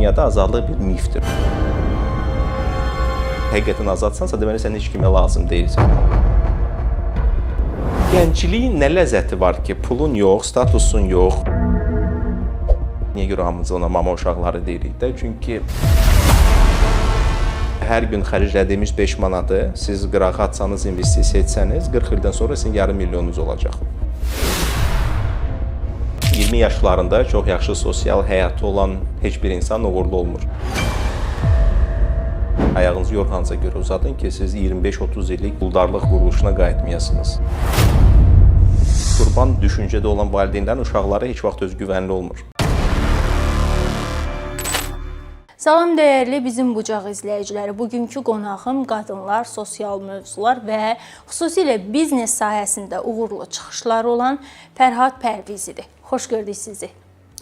dünyada azadlıq bir mifdir. Həqiqətən azadsansa, deməli sən heç kimə lazım deyilsən. Gəncliyin nə ləzzəti var ki, pulun yox, statusun yox. Niyə görə hamımız ona mama uşaqları deyirik də? Çünki hər gün xərclədiyimiz 5 manatı siz qırağa atsanız, investisiya etsəniz, 40 ildən sonra sizin yarım milyonunuz olacaq. 20 yaşlarında çox yaxşı sosial həyatı olan heç bir insan uğurlu olmur. Ayağınızı yorğanıza görə uzadın ki, siz 25-30 illik quldarlıq quruluşuna qayıtmayasınız. Qurban düşüncədə olan valideynlərin uşaqları heç vaxt özgüvənli olmur. Salam dəyərli bizim bucaq izləyiciləri. Bugünkü qonağım qadınlar, sosial mövzular və xüsusilə biznes sahəsində uğurlu çıxışları olan Fərhad Pərvizidir. Xoş gördük sizi.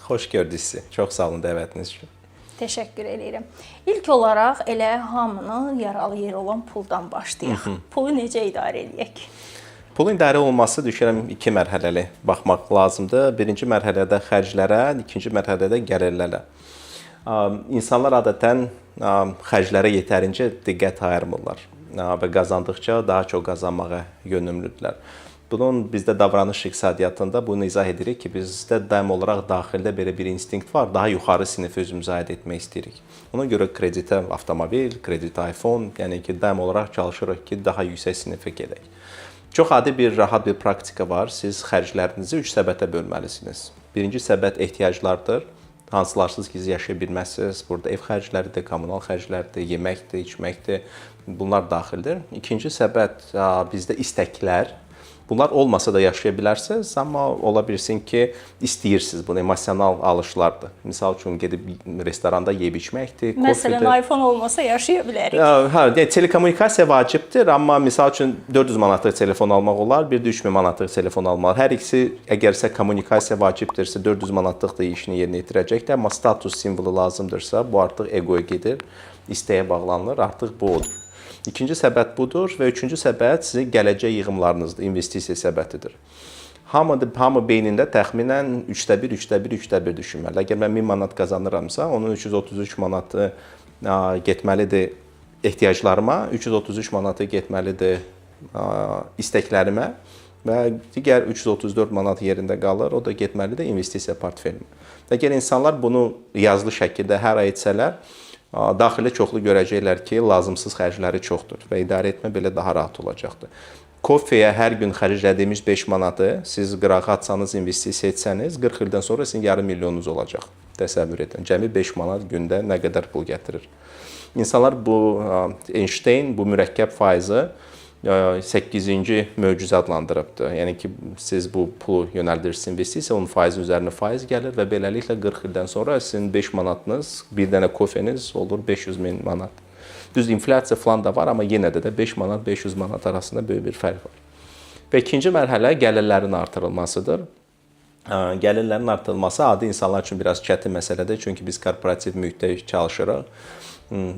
Xoş gördük sizi. Çox sağ olun dəvətiniz üçün. Təşəkkür edirəm. İlk olaraq elə hamının yaralı yeri olan puldan başlayaq. Pulu necə idarə edək? Pulun idarə olması düşünürəm 2 mərhələli baxmaq lazımdır. Birinci mərhələdə xərclərə, ikinci mərhələdə gəlirlərə. İnsanlar adətən xərclərə yetərincə diqqət ayırmırlar və qazandıqca daha çox qazanmağa yönümlüdürlər. Bunun bizdə davranış iqtisadiyyatında bunu izah edirik ki, bizdə daim olaraq daxildə belə bir instinkt var, daha yuxarı sinifi özümüzə aid etmək istəyirik. Ona görə kreditə avtomobil, kreditə iPhone, yəni ki, daim olaraq çalışırıq ki, daha yüksək sinifə gedək. Çox adi bir, rahat bir praktika var. Siz xərclərinizi 3 səbətə bölməlisiniz. Birinci səbət ehtiyaclardır. Hansılarsız ki, siz yaşaya bilməzsiniz. Burada ev xərcləridir, kommunal xərcləridir, yeməkdir, içməkdir. Bunlar daxildir. İkinci səbət bizdə istəklər. Bunlar olmasa da yaşaya bilərsiniz, amma ola bilsin ki, istəyirsiniz. Bunu emosional alışlardır. Misal üçün, gedib restoranda yeyib içməkdir, kofedir. Məsələn, iPhone olmasa yaşaya bilərik. Yəni, telekommunikasiya vacibdir, amma misal üçün 400 manatlıq telefon almaq olar, bir də 3000 manatlıq telefon almaq. Hər ikisi, əgərsə kommunikasiya vacibdirsə, 400 manatlıq da işini yerinə yetirəcəkdir, amma status simvolu lazımdırsa, bu artıq egoya gedir, istəyə bağlanılır, artıq bu odur. İkinci səbət budur və üçüncü səbət sizin gələcək yığımlarınızdır, investisiya səbətidir. Hamı beynində təxminən 3/1 düşünməli. Əgər mən 1000 manat qazanıramsa, onun 333 manatı getməlidir ehtiyaclarıma, 333 manatı getməlidir istəklərimə və digər 334 manat yerində qalır, o da getməlidir investisiya portfelimə. Əgər insanlar bunu yazılı şəkildə hər ay etsələr, daxilə çoxlu görəcəklər ki, lazımsız xərcləri çoxdur və idarə etmə belə daha rahat olacaqdır. Kofeyə hər gün xərclədiyimiz 5 manatı siz qırağa atsanız, investisiya etsəniz, 40 ildən sonra sizin yarım milyonunuz olacaq. Təsəvvür edin. Cəmi 5 manat gündə nə qədər pul gətirir. İnsanlar bu Einstein bu mürəkkəb faizi 8-ci möcüzə adlandırıbdır. Yəni ki, siz bu pulu yönəldirirsiniz investisiya, onun faizi üzərinə faiz gəlir və beləliklə 40 ildən sonra sizin 5 manatınız, bir dənə kofeniz olur 500.000 manat. Düz inflyasiya falan da var, amma yenə də 5 manat, 500 manat arasında böyük bir fərq var. Və ikinci mərhələ gəlirlərin artırılmasıdır. Gəlirlərin artırılması adi insanlar üçün biraz çətin məsələdir, çünki biz korporativ mühitdə çalışırıq.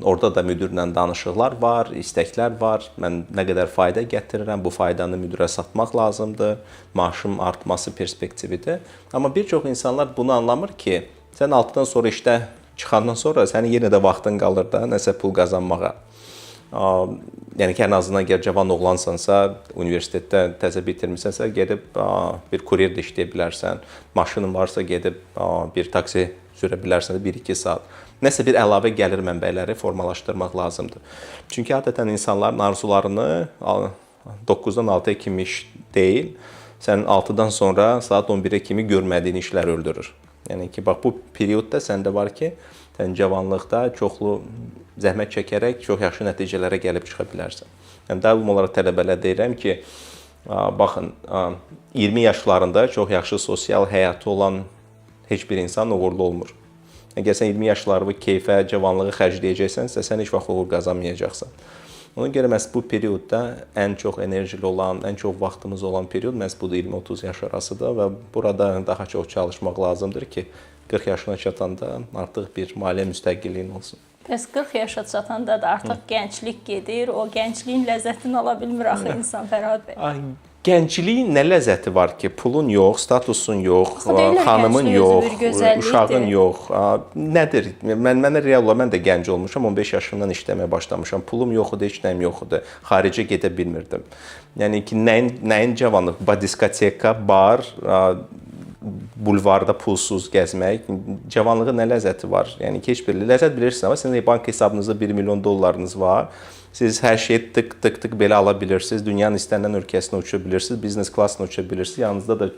Orada da müdirlə danışıqlar var, istəklər var. Mən nə qədər fayda gətirirəm, bu faydanı müdirə satmaq lazımdır, maaşım artması perspektividir. Amma bir çox insanlar bunu anlamır ki, sən 6-dan sonra işdə çıxandan sonra sənin yenə də vaxtın qalır da nəsə pul qazanmağa. Yəni ki, ən azından əgər cavan oğlansansa, universitetdə təzə bitirmisənsə, gedib bir kuryer də işləyə bilərsən. Maşının varsa gedib bir taksi sürə bilərsən 1-2 saat. Nəsə bir əlavə gəlir mənbələri formalaşdırmaq lazımdır. Çünki adətən insanların arzularını 9-dan 6-ya kimi iş deyil, sənin 6-dan sonra saat 11-ə kimi görmədiyin işlər öldürür. Yəni ki, bax bu periodda səndə var ki, sən cavanlıqda çoxlu zəhmət çəkərək çox yaxşı nəticələrə gəlib çıxa bilərsən. Yəni daim olaraq tələbələrə deyirəm ki, baxın, 20 yaşlarında çox yaxşı sosial həyatı olan heç bir insan uğurlu olmur. Əgər sən 20 yaşlarını keyfə, cavanlığı xərcləyəcəksənsə, sən heç vaxt uğur qazanmayacaqsan. Ona görə məhz bu periodda ən çox enerjili olan, ən çox vaxtımız olan period məhz budur 20-30 yaş arasıdır və burada daha çox çalışmaq lazımdır ki, 40 yaşına çatanda artıq bir maliyyə müstəqilliyin olsun. Bəs 40 yaşa çatanda da artıq gənclik gedir, o gəncliyin ləzzətini ala bilmir axı insan Fərhad bəy. Gəncliyin nə ləzzəti var ki, pulun yox, statusun yox, Axı deyirlər, xanımın gənclik yox, özü bir gözəllikdir. uşağın yox. Nədir? Mənə real olaraq mən də gənc olmuşam, 15 yaşımdan işləməyə başlamışam. Pulum yox idi, heç nəyim yox idi. Xaricə gedə bilmirdim. Yəni ki, nəyin cavanlıq? Diskoteka, bar, bulvarda pulsuz gəzmək, cavanlığın nə ləzzəti var? Yəni ki, heç bir ləzzət bilirsiniz, amma sizin bank hesabınızda 1 milyon dollarınız var. Siz hər şeyi tık belə ala bilirsiniz. Dünyanın istənilən ölkəsinə uça bilirsiniz, biznes klassına uça bilirsiniz. Yanınızda da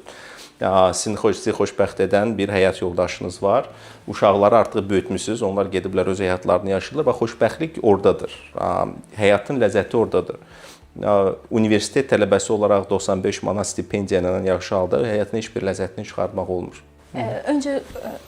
sizi xoşbəxt edən bir həyat yoldaşınız var. Uşaqları artıq böyütmüsünüz, onlar gediblər öz həyatlarını yaşayırlar və xoşbəxtlik oradadır. Həyatın ləzzəti oradadır. Universitet tələbəsi olaraq 95 manat stipendiya ilə yaxşı halda həyatın heç bir ləzzətini çıxartmaq olmur. Öncə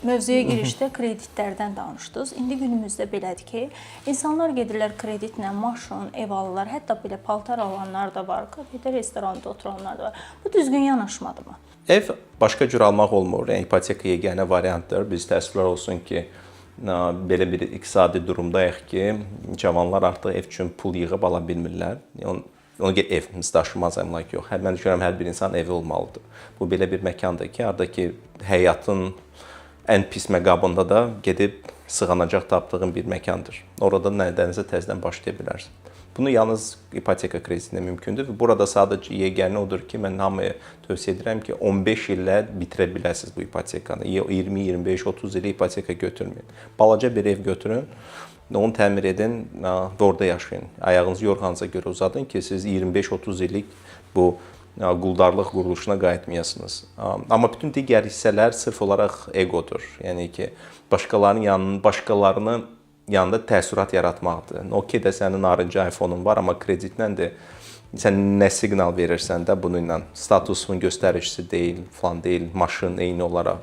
mövzuya girişdə kreditlərdən danışdınız. İndi günümüzdə belədir ki, insanlar gedirlər kreditlə maşın, ev alırlar, hətta belə paltar alanlar da var, kafedə, restoranda oturanlar da var. Bu düzgün yanaşmadır mı? Ev başqa cür almaq olmur. Yəni ipoteka yeganə variantdır. Biz təəssüflər olsun ki, belə bir iqtisadi durumdayıq ki, cavanlar artıq ev üçün pul yığıb ala bilmirlər. Ona görə evimiz daşınmaz əmlak yox. Mən düşünürəm, hər bir insan evi olmalıdır. Bu belə bir məkandır ki, oradakı həyatın ən pis məqabında da gedib sığınacaq tapdığın bir məkandır. Orada nədənsə təzədən başlaya bilərsən. Bunu yalnız ipoteka kreditində mümkündür. Burada sadəcə yeganə odur ki, mən hamıya tövsiyə edirəm ki, 15 illə bitirə biləsiniz bu ipotekanı. 20, 25, 30 ilə ipoteka götürməyin. Balaca bir ev götürün. Onu təmir edin və orada yaşayın. Ayağınızı yorğanınıza görə uzadın ki, siz 25-30 illik bu quldarlıq quruluşuna qayıtmayasınız. Amma bütün digər hissələr sırf olaraq egodur. Yəni ki, başqalarının yanında təəssürat yaratmaqdır. Okey də sənin narıncı iPhone-un var, amma kreditlə də sən nə siqnal verirsən də bununla. Statusun göstəricisi deyil, falan deyil, maşın eyni olaraq.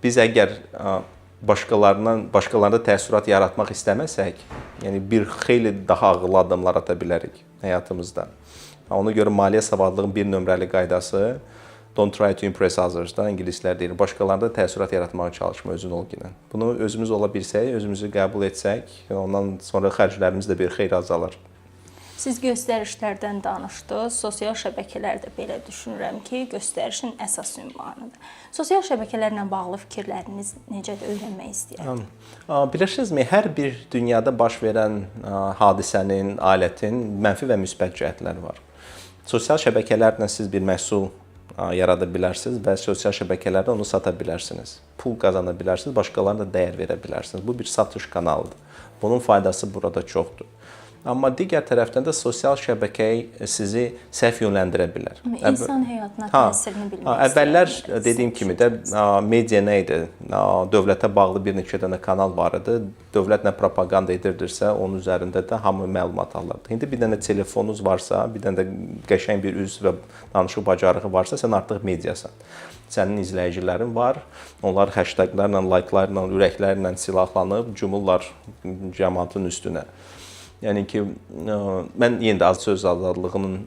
Biz əgər başqalarında təəssürat yaratmaq istəməsək, yəni bir xeyli daha ağıllı addımlar ata bilərik həyatımızda. Ona görə maliyyə savadlığının bir nömrəli qaydası don't try to impress others da ingilislər deyir. Başqalarında təəssürat yaratmağa çalışma özün ol ilə. Bunu özümüz ola bilsək, özümüzü qəbul etsək, ondan sonra xərclərimiz də bir xeyli azalar. Siz göstərişlərdən danışdınız. Sosial şəbəkələrdə belə düşünürəm ki, göstərişin əsas ünvanıdır. Sosial şəbəkələrlə bağlı fikirləriniz necədir, öyrənmək istəyirəm. Bilirsinizmi, hər bir dünyada baş verən hadisənin, alətin mənfi və müsbət cəhətləri var. Sosial şəbəkələrlə siz bir məhsul yarada bilərsiniz və sosial şəbəkələrdə onu sata bilərsiniz. Pul qazana bilərsiniz, başqalarına dəyər verə bilərsiniz. Bu bir satış kanalıdır. Bunun faydası burada çoxdur. Amma digər tərəfdən də sosial şəbəkə sizi səhv yönləndirə bilər. İnsan həyatına təsirini bilmək əvvəllər dediyim kimi də media nə idi? Dövlətə bağlı bir neçə dənə kanal var idi. Dövlət nə propaganda edirdirsə, onun üzərində də hamı məlumat alırdı. İndi bir dənə telefonunuz varsa, bir dənə də qəşəng bir üz və danışıq bacarığı varsa, sən artıq mediasan. Sənin izləyicilərin var. Onlar hashtaglarla, likelarla, ürəklərlə silahlanıb cumurlar cəmaatın üstünə. Yəni ki, mən yenə də az söz azadlığının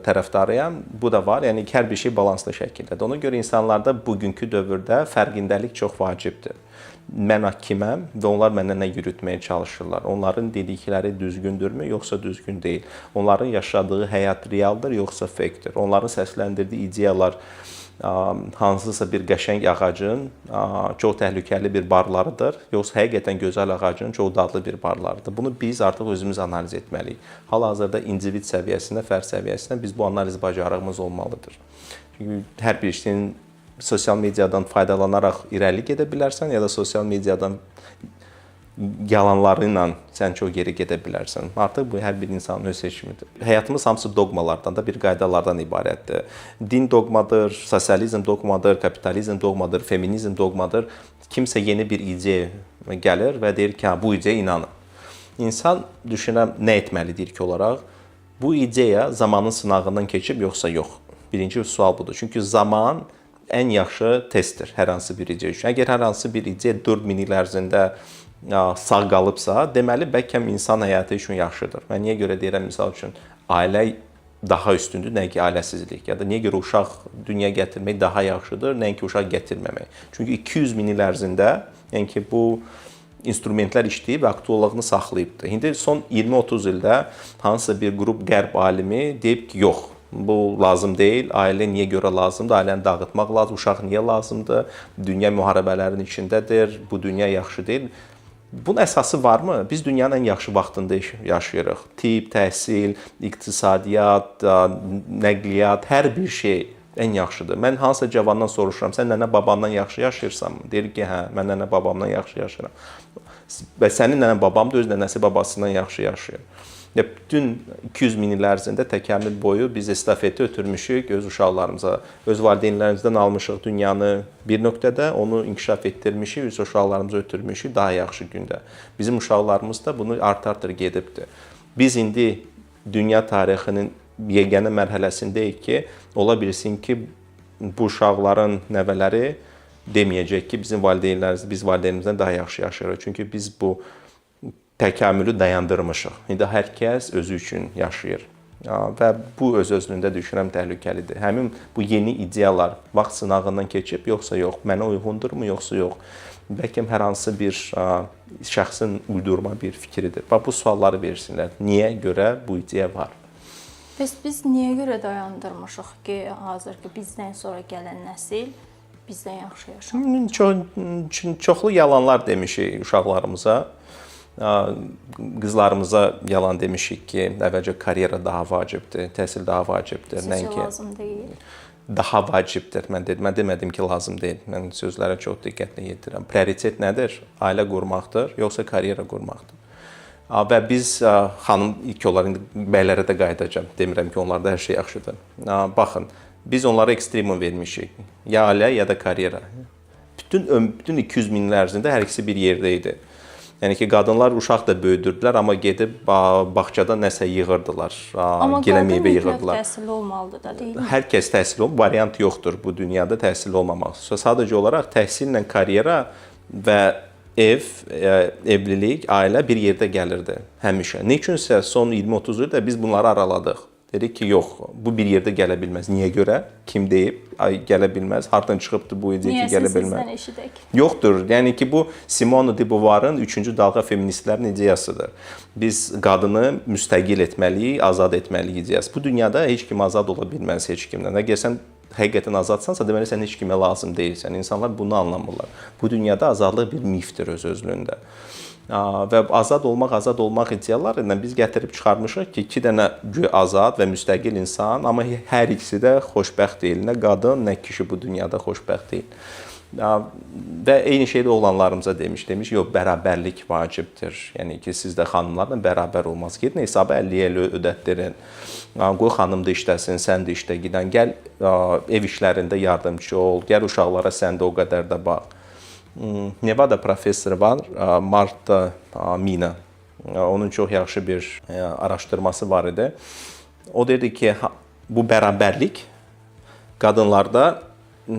tərəfdarıyam. Bu da var. Yəni ki, hər bir şey balanslı şəkildədir. Ona görə insanlarda bugünkü dövrdə fərqindəlik çox vacibdir. Mən kiməm və onlar mənə nə yürütməyə çalışırlar? Onların dedikləri düzgündürmü, yoxsa düzgün deyil? Onların yaşadığı həyat realdır, yoxsa fakedir? Onların səsləndirdiyi ideyalar hansısa bir qəşəng ağacın çox təhlükəli bir barlarıdır, yoxsa həqiqətən gözəl ağacın çox dadlı bir barlarıdır. Bunu biz artıq özümüz analiz etməliyik. Hal-hazırda individ səviyyəsində, fərd səviyyəsində biz bu analiz bacarığımız olmalıdır. Çünki hər bir işin sosial mediadan faydalanaraq irəli gedə bilərsən, ya da sosial mediadan yalanları ilə sən çox geri gedə bilərsən. Artıq bu hər bir insanın öz seçimidir. Həyatımız hamısı doqmalardan da, bir qaydalardan ibarətdir. Din doqmadır, sosializm doqmadır, kapitalizm doqmadır, feminizm doqmadır. Kimsə yeni bir ideya gəlir və deyir ki, bu ideyaya inanın. İnsan düşünürəm nə etməlidir ilk olaraq? Bu ideya zamanın sınağından keçib yoxsa yox? Birinci sual budur. Çünki zaman ən yaxşı testdir hər hansı bir ideya üçün. Əgər hər hansı bir ideya 4000 il ərzində sağ qalıbsa, deməli bəlkə insan həyatı üçün yaxşıdır. Mən niyə görə deyirəm, misal üçün, ailə daha üstündür, nəinki ailəsizlik, ya da niyə görə uşaq dünyaya gətirmək daha yaxşıdır, nəinki uşaq gətirməmək. Çünki 200 min il ərzində, yəni ki, bu instrumentlər işləyib və aktuallığını saxlayıbdır. İndi son 20-30 ildə hansısa bir qrup qərb alimi deyib ki, yox, Bu lazım deyil. Ailə niyə görə lazımdır? Ailəni dağıtmaq lazım. Uşaq niyə lazımdır? Dünya müharibələrin içindədir. Bu dünya yaxşı deyil. Bunun əsası varmı? Biz dünyanın ən yaxşı vaxtında yaşayırıq. Tibb, təhsil, iqtisadiyyat, nəqliyyat, hər bir şey ən yaxşıdır. Mən hansısa cavandan soruşuram, sən nənə babamdan yaxşı yaşayırsanmı? Deyir ki, hə, mən nənə babamdan yaxşı yaşayıram. Və sənin nənə babam da öz nənəsi babasından yaxşı yaşayır. Bütün 200 min il ərzində təkamül boyu biz estafeti ötürmüşük öz uşaqlarımıza, öz valideynlərimizdən almışıq dünyanı bir nöqtədə, onu inkişaf etdirmişik, öz uşaqlarımıza ötürmüşük daha yaxşı gündə. Bizim uşaqlarımız da bunu art-artdır gedibdir. Biz indi dünya tarixinin yeganə mərhələsindəyik ki, ola bilsin ki, bu uşaqların nəvələri deməyəcək ki, bizim valideynlərimiz, biz valideynlərimizdən daha yaxşı yaşayırıq. Çünki biz bu təkamülü dayandırmışıq. İndi hər kəs özü üçün yaşayır. Və bu öz-özlüyündə düşünürəm təhlükəlidir. Həmin bu yeni ideyalar vaxt sınağından keçib, yoxsa yox, mənə uyğundurmu, yoxsa yox? Bəlkə hər hansı bir şəxsin uydurma bir fikridir. Bu sualları versinlər. Niyə görə bu ideya var? Bəs biz niyə görə dayandırmışıq ki, hazırki bizdən sonra gələn nəsil bizdən yaxşı yaşasın? Çoxlu yalanlar demişik uşaqlarımıza. Qızlarımıza yalan demişik ki, əvvəlcə karyera daha vacibdir, təhsil daha vacibdir. Sizcə lazım deyil? Daha vacibdir. Mən demədim ki, lazım deyil. Mən sözlərə çox diqqətlə yetirirəm. Prioritet nədir? Ailə qurmaqdır, yoxsa karyera qurmaqdır? Və biz xanım ilk olaraq indi bəylərə də qayıdacağam. Demirəm ki, onlarda hər şey yaxşıdır. Baxın, biz onlara ekstremum vermişik. Ya ailə, ya da karyera. Bütün 200 min il ərzində hər ikisi bir yerdə idi. Yəni ki, qadınlar uşaq da böyüdürdülər, amma gedib bağçada nəsə yığırdılar, gilə meyvə yığırdılar. Amma qadın təhsilli olmalıdır da, deyilmi? Hər kəs təhsilli olmalı, variant yoxdur bu dünyada təhsilli olmamaq. Sadəcə olaraq təhsillə karyera və ev, evlilik, ailə bir yerdə gəlirdi həmişə. Nə üçünsə son 20-30 ildə biz bunları araladıq. Dedik ki, yox, bu bir yerdə gələ bilməz. Niyə görə? Kim deyib? Gələ bilməz. Hardan çıxıbdı bu ideya ki, gələ bilməz? Niyə sizdən eşidək? Yoxdur. Yəni ki, bu Simone de Beauvoir'ın 3-cü dalğa feministlərin ideyasıdır. Biz qadını müstəqil etməliyik, azad etməliyik ideyası. Bu dünyada heç kim azad ola bilməz heç kimdən. Əgər sən həqiqətən azadsansa, deməli sən heç kimə lazım deyilsən. İnsanlar bunu anlamırlar. Bu dünyada azadlıq bir mifdir öz-özlüyündə. Və azad olmaq ideyalarıyla biz gətirib çıxarmışıq ki, 2 dənə azad və müstəqil insan, amma hər ikisi də xoşbəxt deyil. Nə qadın, nə kişi bu dünyada xoşbəxt deyil. Və eyni şeydə oğlanlarımıza demiş, yox, bərabərlik vacibdir. Yəni ki, siz də xanımlarla bərabər olmaz. Gedin hesabı 50-50 ödətdirin. Qoy xanım da işləsin, sən də işlə gedən. Gəl ev işlərində yardımcı ol, gəl uşaqlara sən də o qədər də bax. Nevada professoru var, Marta Mina. Onun çox yaxşı bir araşdırması var idi. O dedi ki, bu bərabərlik qadınlarda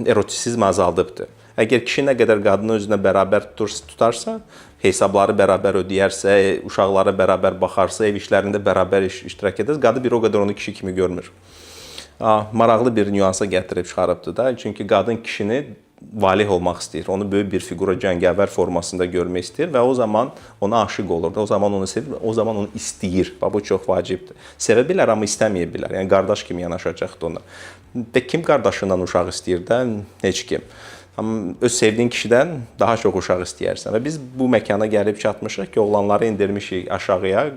erotisizmi azaldıbdır. Əgər kişi nə qədər qadını özünə bərabər tutarsa, hesabları bərabər ödəyərsə, uşaqlara bərabər baxarsa, ev işlərində bərabər iştirak edər, qadın bir o qədər onu kişi kimi görmür. Maraqlı bir nüansa gətirib çıxarıbdır da. Çünki qadın kişini valih olmaq istəyir. Onu böyük bir figura, cəngavər formasında görmək istəyir və o zaman ona aşiq olur. O zaman onu sevir, o zaman onu istəyir. Bu çox vacibdir. Sevə bilər, amma istəməyə bilər. Yəni qardaş kimi yanaşacaqdır ona. Və kim qardaşından uşaq istəyir də? Heç kim. Amma öz sevdiyin kişidən daha çox uşaq istəyərsən. Və biz bu məkana gəlib çatmışıq ki, oğlanları indirmişik aşağıya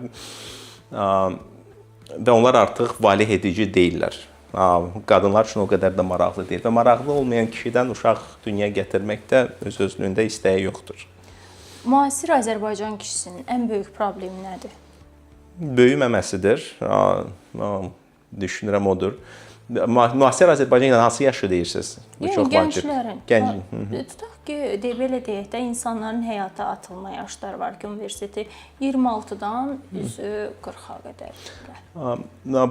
və onlar artıq valih edici deyillər. Qadınlar üçün o qədər də maraqlı deyil və maraqlı olmayan kişidən uşaq dünyaya gətirməkdə öz-özlüyündə istəyi yoxdur. Müasir Azərbaycan kişisinin ən böyük problemi nədir? Böyüməməsidir. Düşünürəm odur. Müasir Azərbaycan ilə hansı yaşı deyirsiniz? Bu çox vacib. Gənclərin. Tutaq ki, belə deyək də, insanların həyata atılma yaşları var ki, universiteti 26-dan 40-a qədər.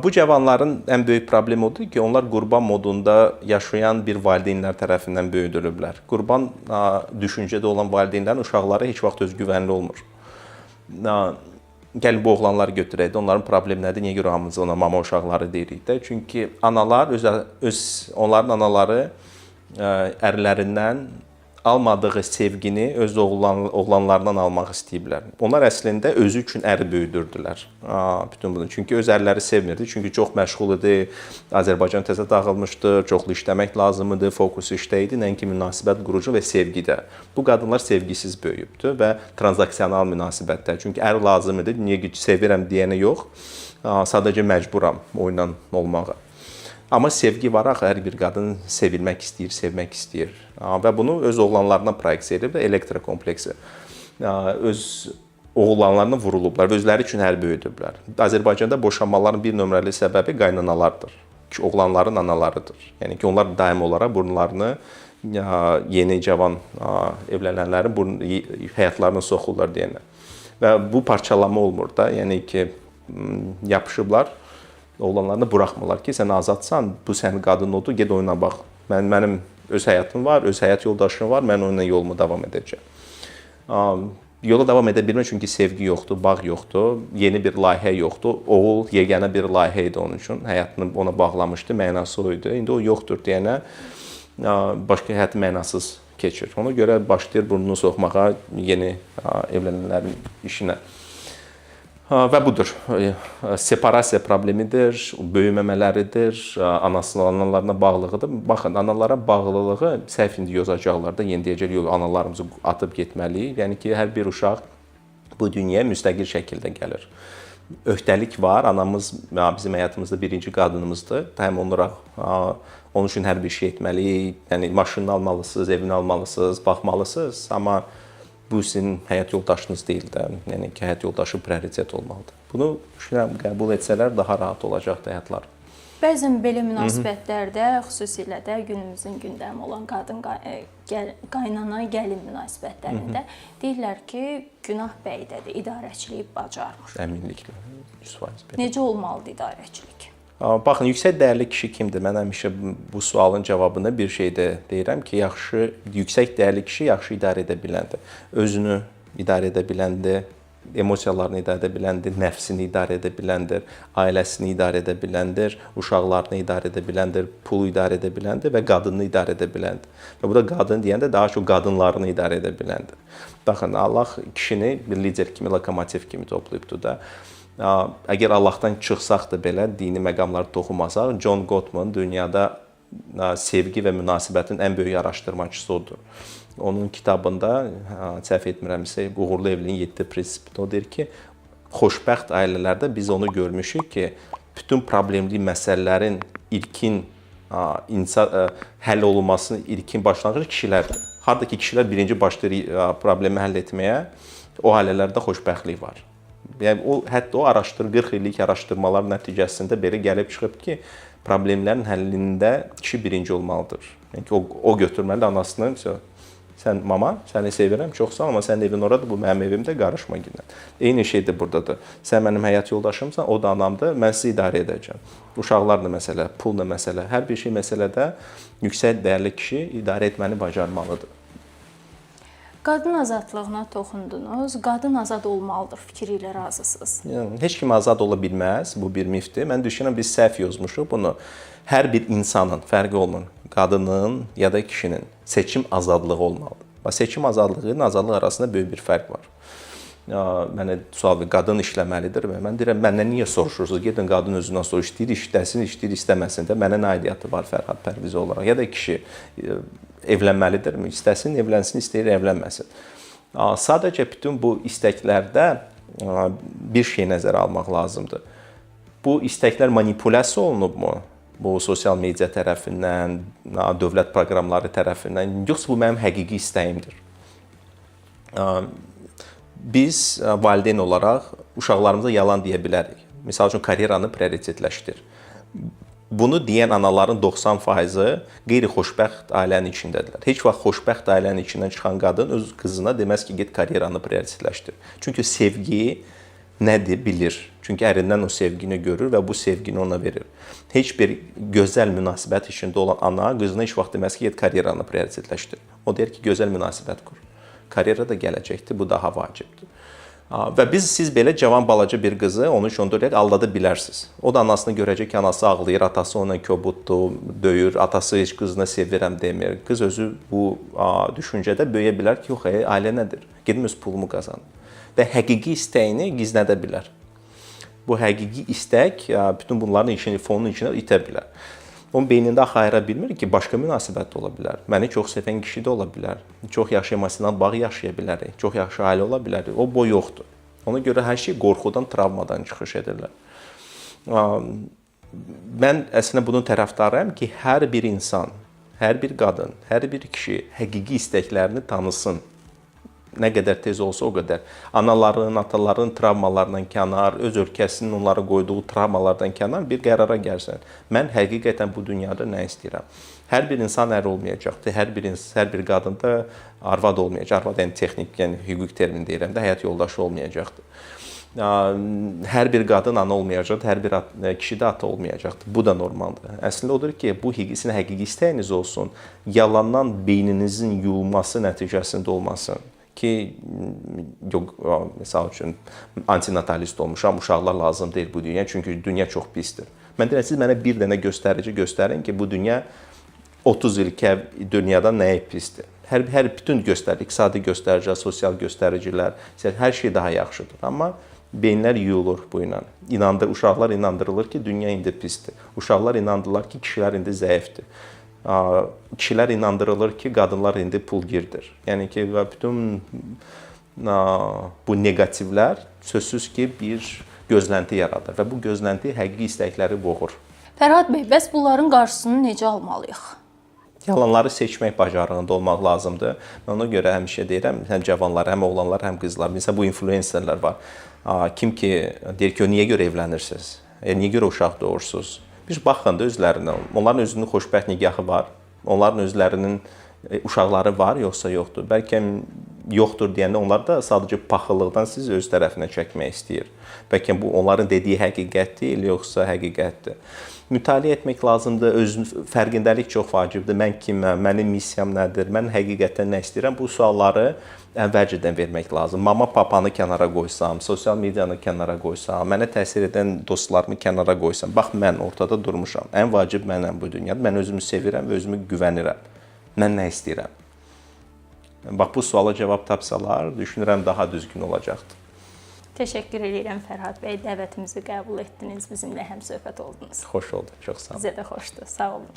Bu cavanların ən böyük problemi odur ki, onlar qurban modunda yaşayan bir valideynlər tərəfindən böyüdülüblər. Qurban düşüncədə olan valideynlərin uşaqları heç vaxt özgüvənli olmur. Gəlin bu oğlanları götürək də, onların problemi nədir? Niyə görə hamımız ona mama uşaqları deyirik də? Çünki analar, onların anaları ərlərindən almadığı sevgini öz oğlanlarından almaq istəyiblər. Onlar əslində özü üçün əri böyüdürdülər. Bütün bunu. Çünki öz ərləri sevmirdi. Çünki çox məşğul idi. Azərbaycan təzə dağılmışdı, çoxlu işləmək lazım idi, fokusu işdə idi, nəinki münasibət qurucu və sevgidə. Bu qadınlar sevgisiz böyüyübdü və tranzaksional münasibətdə. Çünki ər lazım idi, niyə sevirəm deyənə yox, sadəcə məcburam onunla olmağa. Amma sevgi var axı, hər bir qadın sevilmək istəyir, sevmək istəyir. Və bunu öz oğlanlarına proyeksiya edib və elektrokompleksi öz oğlanlarına vurulublar və özləri üçün ər böyüdüblər. Azərbaycanda boşanmaların bir nömrəli səbəbi qaynanalardır. Oğlanların analarıdır. Yəni ki, onlar daim olaraq burunlarını yeni cavan evlənənlərin həyatlarına soxurlar deyənlər. Və bu parçalama olmur da, yəni ki, yapışıblar. Oğlanlarını buraxmırlar ki, sən azadsan, bu sənin qadın odur, get oyuna bax. Mənim öz həyatım var, öz həyat yoldaşım var, mən onunla yolumu davam edəcəm. Yola davam edə bilmir çünki sevgi yoxdur, bağ yoxdur, yeni bir layihə yoxdur. Oğul yeganə bir layihə idi onun üçün, həyatını ona bağlamışdı, mənası o idi. İndi o yoxdur deyənə başqa həyatı mənasız keçir. Ona görə başlayır burnunu soxmağa yeni evlənənlərin işinə. Və budur. Separasiya problemidir, böyüməmələridir, analarına bağlılığıdır. Baxın, analara bağlılığı səhv indi yozacaqlar da, yeni deyəcək, yox, analarımızı atıb getməliyik. Yəni ki, hər bir uşaq bu dünyaya müstəqil şəkildə gəlir. Öhdəlik var, anamız bizim həyatımızda birinci qadınımızdır. Həm olaraq onun üçün hər bir şey etməliyik. Yəni, maşını almalısınız, evini almalısınız, baxmalısınız, amma bu sizin həyat yoldaşınız deyil də, yəni ki, həyat yoldaşı prioritet olmalıdır. Bunu düşünürəm, qəbul etsələr daha rahat olacaqdır həyatlar. Bəzən belə münasibətlərdə, xüsusilə də günümüzün gündəmi olan qadın qaynana gəlin münasibətlərində deyirlər ki, günah bəydədir, idarəçiliyi bacarmır. Əminliklə, 100% belə. Necə olmalıdır idarəçilik? Baxın, yüksək dəyərli kişi kimdir? Mən həmişə bu sualın cavabında bir şey də deyirəm ki, yüksək dəyərli kişi yaxşı idarə edə biləndir. Özünü idarə edə biləndir, emosiyalarını idarə edə biləndir, nəfsini idarə edə biləndir, ailəsini idarə edə biləndir, uşaqlarını idarə edə biləndir, pulu idarə edə biləndir və qadını idarə edə biləndir. Və bu da qadın deyəndə daha çox qadınlarını idarə edə biləndir. Baxın, Allah kişini bir lider kimi, lokomotiv kimi toplayıbdır da. Əgər Allahdan çıxsaq da belə, dini məqamları toxunmasaq, John Gottman dünyada sevgi və münasibətin ən böyük araşdırmacısı odur. Onun kitabında, səhv etmirəmsə, Uğurlu Evliliyin 7 prinsipində o deyir ki, xoşbəxt ailələrdə biz onu görmüşük ki, bütün problemli məsələlərin ilkin həll olunmasının ilkin başlanğıcı kişilərdir. Harada ki, kişilər birinci başlayır problemi həll etməyə, o ailələrdə xoşbəxtlik var. Yəni, hətta o 40 illik araşdırmalar nəticəsində belə gəlib çıxıb ki, problemlərin həllində kişi birinci olmalıdır. Yəni ki, o götürməli anasını, sən mama, səni sevirəm, çox sağ ol, amma sənin evin oradır, bu mənim evimdə, qarışma günlə. Eyni şeydir burada da. Sən mənim həyat yoldaşımsan, o da anamdır, mən sizi idarə edəcəm. Uşaqlar da məsələ, pul da məsələ, hər bir şey məsələdə yüksək dəyərli kişi idarə etməni bacarmalıdır. Qadın azadlığına toxundunuz. Qadın azad olmalıdır fikri ilə razısınız. Yəni, heç kim azad ola bilməz, bu bir mifdir. Mən düşünürəm, biz səhv yozmuşuq bunu. Hər bir insanın, fərqi olmur, qadının ya da kişinin seçim azadlığı olmalıdır. Seçim azadlığı ilə azadlıq arasında böyük bir fərq var. Mənə sual verir, qadın işləməlidir. Mən deyirəm, məndən niyə soruşursunuz? Gedin qadın özündən soruş, istəyir işləsin, istəyir istəməsin də. Mənə nə aidiyyatı var Fərhad Pərvizi olaraq? Ya da kişi evlənməlidirmi? İstəsin, evlənsin, istəyir, evlənməsin. Sadəcə bütün bu istəklərdə bir şey nəzərə almaq lazımdır. Bu istəklər manipulyasiya olunubmu? Bu sosial media tərəfindən, dövlət proqramları tərəfindən, yoxsa bu mənim həqiqi istəyimdir. Biz valideyn olaraq uşaqlarımıza yalan deyə bilərik. Misal üçün, karyeranı prioritetləşdir. Bunu deyən anaların 90%-i qeyri-xoşbəxt ailənin içindədirlər. Heç vaxt xoşbəxt ailənin içindən çıxan qadın öz qızına deməz ki, get karyeranı prioritetləşdir. Çünki sevgi nədir bilir. Çünki ərindən o sevgini görür və bu sevgini ona verir. Heç bir gözəl münasibət içində olan ana qızına heç vaxt deməz ki, get karyeranı prioritetləşdir. O deyir ki, gözəl münasibət qur. Karyera da gələcəkdir, bu daha vacibdir. Və siz belə cavan balaca bir qızı 13-14 yaş aldada bilərsiniz. O da anasını görəcək ki, anası ağlayır, atası onunla kobuddur, döyür, atası heç qızına sevirəm demir. Qız özü bu düşüncədə böyüyə bilər ki, yox, ailə nədir? Gedim öz pulumu qazanım. Və həqiqi istəyini gizlədə bilər. Bu həqiqi istək bütün bunların fonunun içində itə bilər. Onun beynində axı ayıra bilmir ki, başqa münasibət də ola bilər. Məni çox sevən kişi də ola bilər. Çox yaxşı emosional bağ yaşaya bilərik. Çox yaxşı ailə ola bilərik. O boy yoxdur. Ona görə hər şey qorxudan, travmadan çıxış edirlər. Mən əslində bunun tərəfdarıyam ki, hər bir insan, hər bir qadın, hər bir kişi həqiqi istəklərini tanısın. Nə qədər tez olsa o qədər. Anaların, ataların travmalarından kənar, öz ölkəsinin onlara qoyduğu travmalardan kənar bir qərara gəlsin. Mən həqiqətən bu dünyada nə istəyirəm? Hər bir insan ər olmayacaqdır. Hər bir qadın da arvad olmayacaq. Arvad texnik, yəni hüquq termini deyirəm də, həyat yoldaşı olmayacaqdır. Hər bir qadın ana olmayacaqdır, hər bir kişi də ata olmayacaqdır. Bu da normaldır. Əslində odur ki, bu həqiqi istəyiniz olsun, yalandan beyninizin yuyulması nəticəsində olmasın. Ki, məsəl üçün, antinatalist olmuşam, uşaqlar lazım deyil bu dünya, çünki dünya çox pisdir. Mən deyirəm, siz mənə bir dənə göstərici göstərin ki, bu dünya 30 il dünyada nəyə pisdir? Hər bütün iqtisadi göstəricilər, sosial göstəricilər, hər şey daha yaxşıdır. Amma beyinlər yuyulur bu ilə. Uşaqlar inandırılır ki, dünya indi pisdir. Uşaqlar inandırırlar ki, kişilər indi zəifdir. Kişilər inandırılır ki, qadınlar indi pulgirdir. Yəni ki, bütün bu negativlər sözsüz ki, bir gözlənti yaradır və bu gözlənti həqiqi istəkləri boğur. Fərhad bəy, bəs bunların qarşısını necə almalıyıq? Yalanları seçmək bacarığında olmaq lazımdır. Mən ona görə həmişə deyirəm, həm cavanlar, həm oğlanlar, həm qızlar. Məsələn, bu influencerlər var. Kim ki, deyir ki, niyə görə evlənirsiniz? Niyə görə uşaq doğursunuz? Bir baxın da özlərinə. Onların özünün xoşbəxt nigahı var. Onların özlərinin uşaqları var, yoxsa yoxdur. Bəlkə yoxdur deyəndə onlar da sadəcə paxıllıqdan sizi öz tərəfinə çəkmək istəyir. Bəlkə bu onların dediyi həqiqət deyil, yoxsa həqiqətdir. Mütaliə etmək lazımdır. Fərqindəlik çox vacibdir. Mən kiməm? Mənim missiyam nədir? Mən həqiqətən nə istəyirəm? Bu sualları əvvəlcədən vermək lazım. Mama, papanı kənara qoysam, sosial medianı kənara qoysam, mənə təsir edən dostlarımı kənara qoysam, bax mən ortada durmuşam. Ən vacib mənəm bu dünyada. Mən özümü sevirəm və özümü güvənirəm. Mən nə istəyirəm? Bax bu suala cavab tapsalar, düşünürəm daha düzgün olacaqdır. Təşəkkür edirəm Fərhad bəy, dəvətimizi qəbul etdiniz, bizimlə həmsöhbət oldunuz. Xoş oldu, çox sağ olun. Bizə də xoşdur, sağ olun.